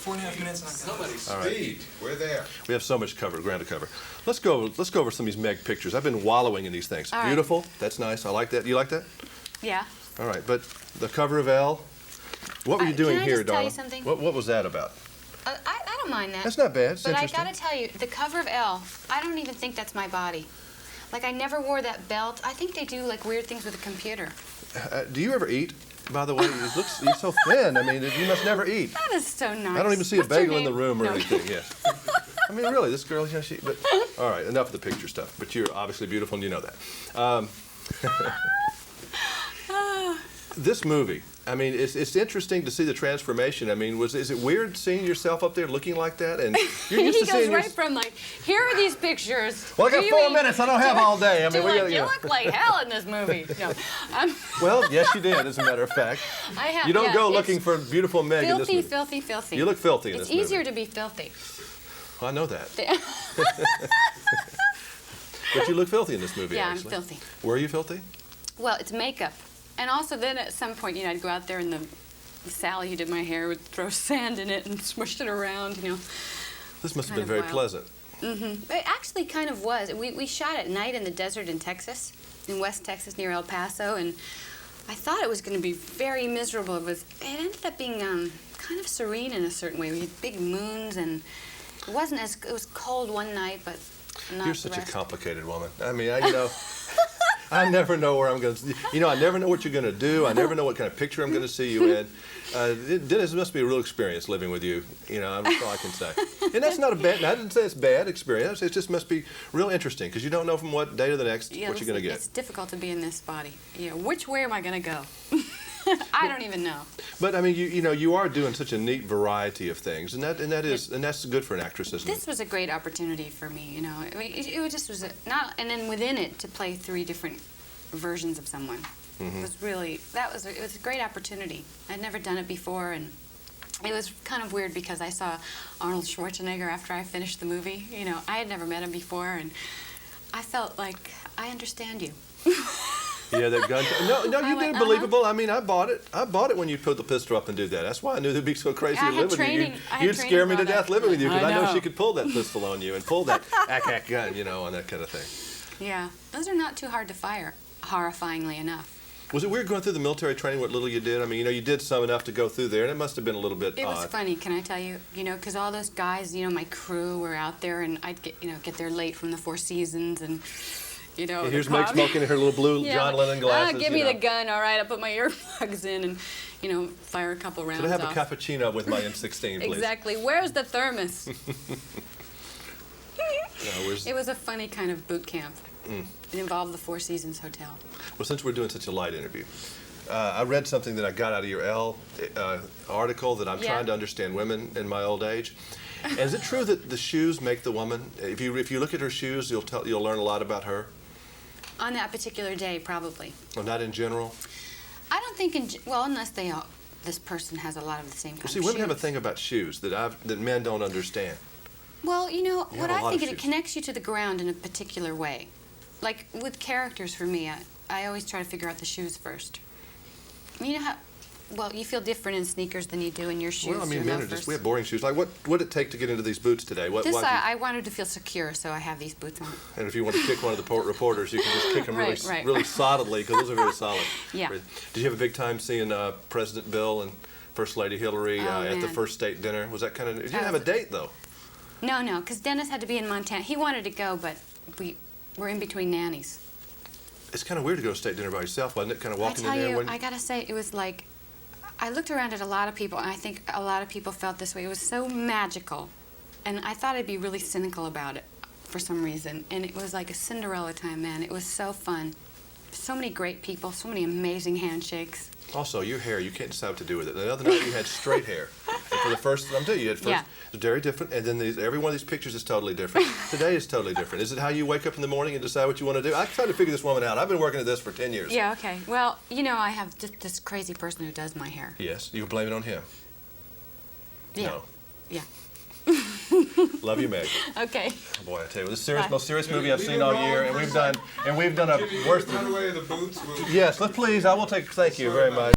4.5 minutes and I'm done. Somebody speed. We're there. We have so much ground to cover. Let's go over some of these Meg pictures. I've been wallowing in these things. All right. Beautiful. That's nice. I like that. You like that? Yeah. All right. But the cover of Elle. What were you doing can I here, just tell darling? you something? What was that about? I don't mind that. That's not bad. It's but I interesting. gotta tell you, the cover of Elle, I don't even think that's my body. Like, I never wore that belt. I think they do, like, weird things with a computer. Do you ever eat? By the way, you're so thin. I mean, you must never eat. That is so nice. I don't even see What's a your bagel in the name? room or No. anything. Yes. I mean, really, this girl, but all right, enough of the picture stuff. But you're obviously beautiful, and you know that. This movie, I mean, it's interesting to see the transformation. I mean, is it weird seeing yourself up there looking like that? And you're used He to goes seeing right from, like, here are these pictures. Well, I got Do 4 you minutes. I don't have all day. I mean, you look like hell in this movie. No, Well, yes, you did, as a matter of fact. You don't go looking for beautiful Meg in this filthy, movie. filthy, filthy. You look filthy in this movie. It's easier to be filthy. I know that. But you look filthy in this movie, Yeah, actually. I'm filthy. Were you filthy? Well, it's makeup. And also then at some point, you know, I'd go out there and Sally who did my hair would throw sand in it and smush it around, you know. This must have been Kind of very wild. pleasant. Mm-hmm. It actually kind of was. We shot at night in the desert in Texas, in West Texas near El Paso, and I thought it was going to be very miserable. It ended up being kind of serene in a certain way. We had big moons, and it was cold one night, but not You're the such rest. a complicated woman. I mean, I never know where I'm going to, I never know what you're going to do. I never know what kind of picture I'm going to see you in. Dennis, it must be a real experience living with you. That's all I can say. And that's not a bad, I didn't say it's bad experience. It just must be real interesting because you don't know from what day to the next what you're going to get. It's difficult to be in this body. You know, which way am I going to go? I don't even know. But I mean, you are doing such a neat variety of things, and that's good for an actress, isn't it? This was a great opportunity for me. You know, I mean, it just was and then within it to play 3 different versions of someone. Mm-hmm. It was really it was a great opportunity. I'd never done it before, and it was kind of weird because I saw Arnold Schwarzenegger after I finished the movie. You know, I had never met him before, and I felt like I understand you. Yeah, that gun. No, you did believable. I mean, I bought it. I bought it when you put the pistol up and did that. That's why I knew it'd be so crazy to live with you. You'd scare me to death living with you because I know she could pull that pistol on you and pull that ack gun, on that kind of thing. Yeah, those are not too hard to fire, horrifyingly enough. Was it weird going through the military training, what little you did? I mean, you did some enough to go through there, and it must have been a little bit odd. It was funny, can I tell you? Because all those guys, my crew were out there, and I'd get there late from the Four Seasons, and here's Meg smoking her little blue John Lennon glasses. Give me the gun, all right. I'll put my earplugs in and, fire a couple rounds Could I have off. a cappuccino with my M16, please? Exactly. Where's the thermos? No, It was a funny kind of boot camp. It involved the Four Seasons Hotel. Well, since we're doing such a light interview, I read something that I got out of your Elle article that I'm trying to understand women in my old age. And is it true that the shoes make the woman? If you look at her shoes, you'll learn a lot about her. On that particular day, probably. Well, not in general. I don't think unless this person has a lot of the same kind of See, shoes. women have a thing about shoes that men don't understand. Well, what I think of it shoes. connects you to the ground in a particular way. Like with characters, for me, I always try to figure out the shoes first. You know how, you feel different in sneakers than you do in your shoes. Well, I mean, men we have boring shoes. Like, what would it take to get into these boots today? I wanted to feel secure, so I have these boots on. And if you want to kick one of the reporters, you can just kick them Right. really solidly, because those are very solid. Yeah. Did you have a big time seeing President Bill and First Lady Hillary at the first state dinner? Was that kind of... You didn't have a date, though. No, because Dennis had to be in Montana. He wanted to go, but we're in between nannies. It's kind of weird to go to state dinner by yourself, wasn't it? Kind of walking in there. I gotta say, it was like, I looked around at a lot of people, and I think a lot of people felt this way. It was so magical, and I thought I'd be really cynical about it for some reason. And it was like a Cinderella time, man. It was so fun. So many great people, so many amazing handshakes. Also, your hair, you can't decide what to do with it. The other night you had straight hair. And for the first, I'm telling you, it was very different. And then every one of these pictures is totally different. Today is totally different. Is it how you wake up in the morning and decide what you want to do? I tried to figure this woman out. I've been working at this for 10 years. Yeah, okay. Well, I have just this crazy person who does my hair. Yes, you blame it on him. Yeah. No. Yeah. Love you, Meg. Okay. Oh, boy, I tell you, this is the most serious movie I've seen all year, and we've done a worse than... Run away the boots. Yes, please, I will take. Thank you very much.